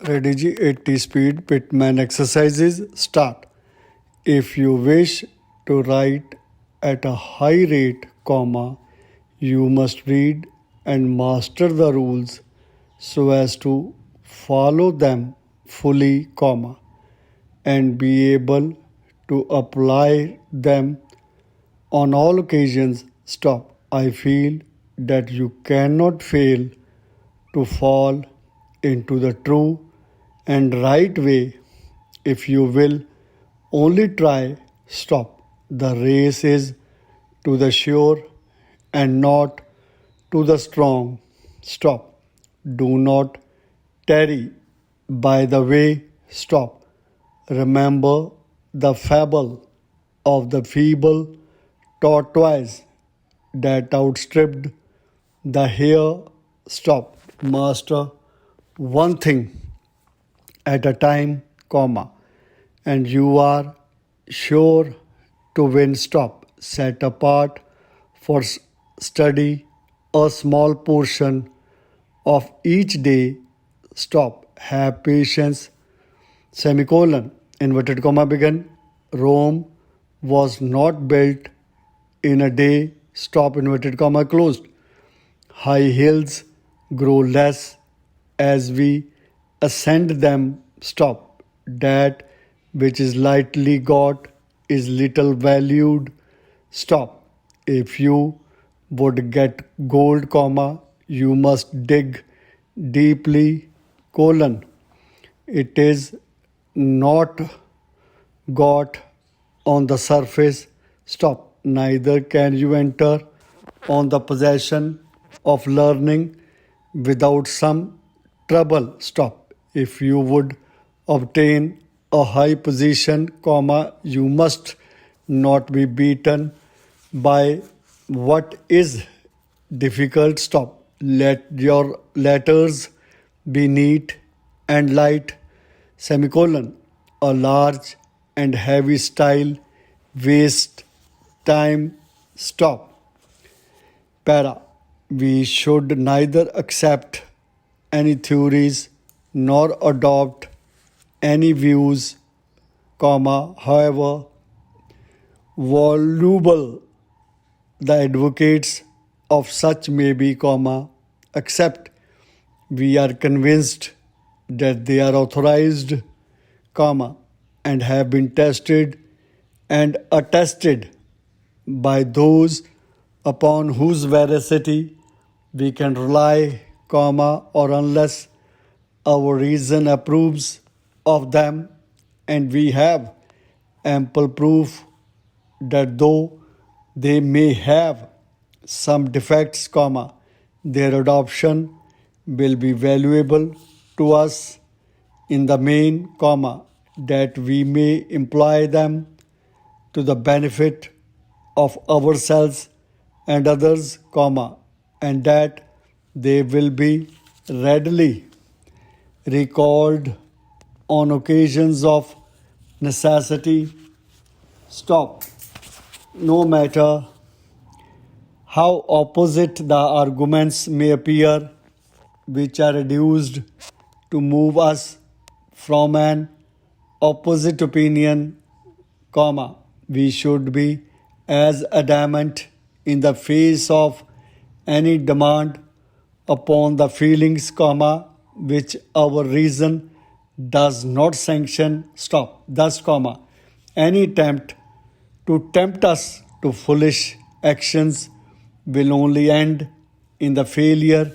Ready Ji, 80 speed Pitman exercises start. If you wish to write at a high rate, you must read and master the rules so as to follow them fully, and be able to apply them on all occasions. Stop. I feel that you cannot fail to fall into the true and right way if you will only try. Stop. The race is to the sure and not to the strong. Stop. Do not tarry by the way. Stop. Remember the fable of the feeble tortoise that outstripped the hare. Stop. Master one thing at a time, and you are sure to win. Stop. Set apart for study a small portion of each day. Stop. Have patience. Inverted comma begin. Rome was not built in a day. Stop. Inverted comma closed. High hills grow less as we ascend them. Stop. That which is lightly got is little valued. Stop. If you would get gold, you must dig deeply, It is not got on the surface. Stop. Neither can you enter on the possession of learning without some trouble. Stop. If you would obtain a high position, you must not be beaten by what is difficult. Stop. Let your letters be neat and light, A large and heavy style waste time. Stop. Para. We should neither accept any theories nor adopt any views, however voluble the advocates of such may be, except we are convinced that they are authorized, and have been tested and attested by those upon whose veracity we can rely, or unless our reason approves of them, and we have ample proof that though they may have some defects, their adoption will be valuable to us in the main, that we may employ them to the benefit of ourselves and others, and that they will be readily recalled on occasions of necessity. Stop. No matter how opposite the arguments may appear which are adduced to move us from an opposite opinion, we should be as adamant in the face of any demand upon the feelings, which our reason does not sanction. Stop. Thus, any attempt to tempt us to foolish actions will only end in the failure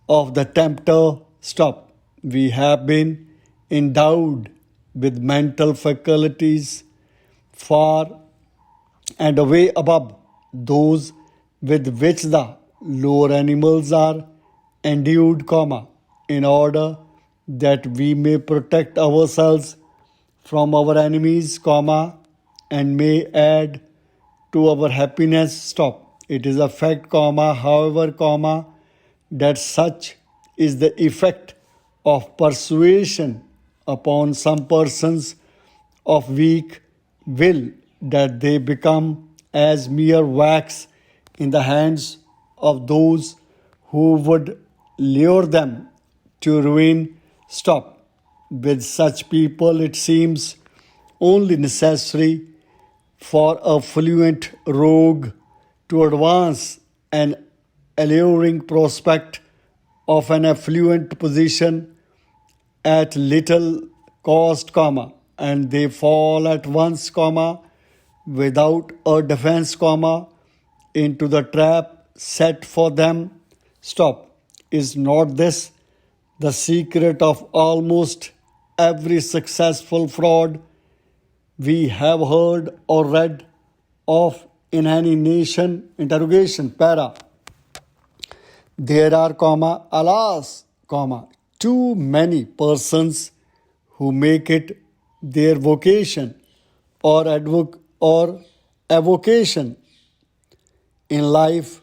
of the tempter. Stop. We have been endowed with mental faculties far and away above those with which the lower animals are endued, in order that we may protect ourselves from our enemies, and may add to our happiness. Stop. It is a fact, however, that such is the effect of persuasion upon some persons of weak will that they become as mere wax in the hands of those who would lure them to ruin. Stop. With such people, it seems only necessary for a fluent rogue to advance an alluring prospect of an affluent position at little cost, and they fall at once, without a defense, into the trap set for them. Stop. Is not this the secret of almost every successful fraud we have heard or read of in any nation? Interrogation. Para. There are, alas, too many persons who make it their vocation or avocation in life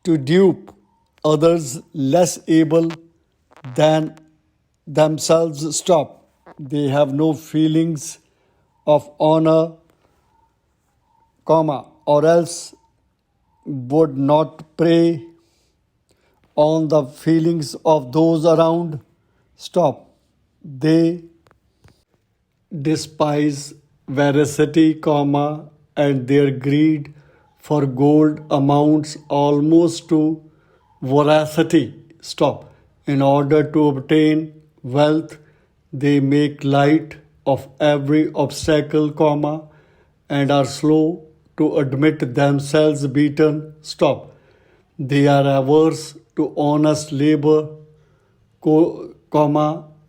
to dupe others less able than themselves. Stop. They have no feelings of honor, or else would not prey on the feelings of those around. Stop. They despise veracity, and their greed for gold amounts almost to voracity. Stop. In order to obtain wealth, they make light of every obstacle, and are slow to admit themselves beaten. Stop. They are averse to honest labor,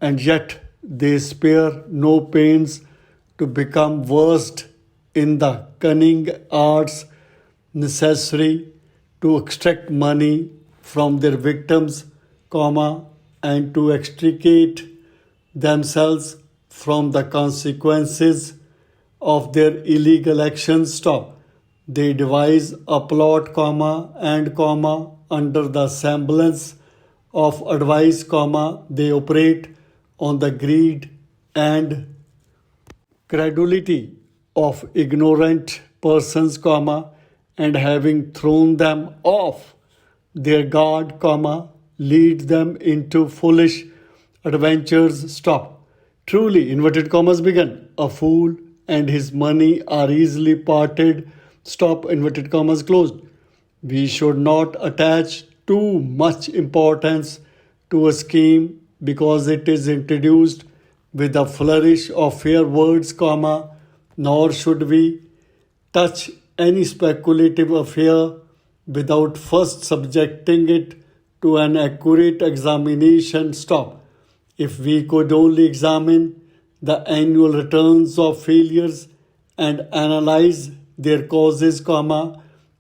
and yet they spare no pains to become versed in the cunning arts necessary to extract money from their victims, and to extricate themselves from the consequences of their illegal actions. Stop. They devise a plot, and under the semblance of advice, they operate on the greed and credulity of ignorant persons, and having thrown them off their guard, lead them into foolish adventures. Stop. Truly, inverted commas begin. A fool and his money are easily parted. Stop. Inverted commas closed. We should not attach too much importance to a scheme because it is introduced with a flourish of fair words, nor should we touch any speculative affair without first subjecting it to an accurate examination. Stop. If we could only examine the annual returns of failures and analyze their causes,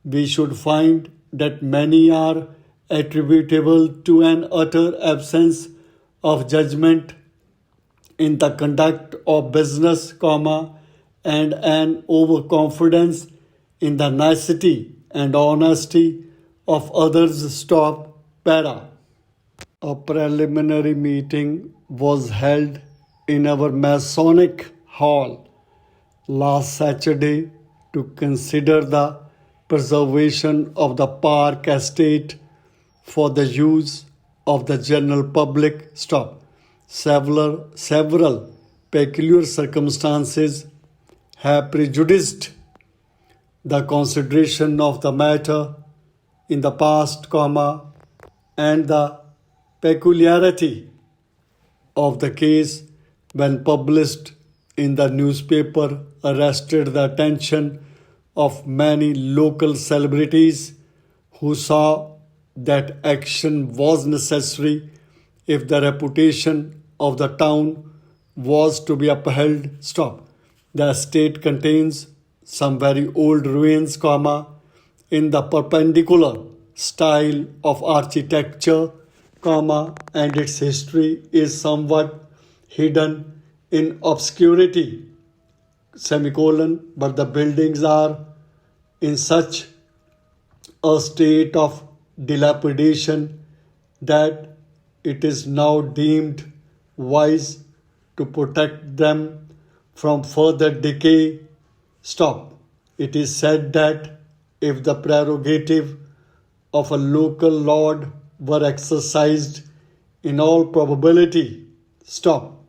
we should find that many are attributable to an utter absence of judgment in the conduct of business, and an overconfidence in the nicety and honesty of others. Stop. Para. A preliminary meeting was held in our Masonic Hall last Saturday to consider the preservation of the park estate for the use of the general public. Stop. Several peculiar circumstances have prejudiced the consideration of the matter in the past, and the peculiarity of the case when published in the newspaper arrested the attention of many local celebrities who saw that action was necessary if the reputation of the town was to be upheld. Stop. The estate contains some very old ruins, in the perpendicular style of architecture, and its history is somewhat hidden in obscurity, but the buildings are in such a state of dilapidation that it is now deemed wise to protect them from further decay. Stop. It is said that if the prerogative of a local lord were exercised, in all probability, stop,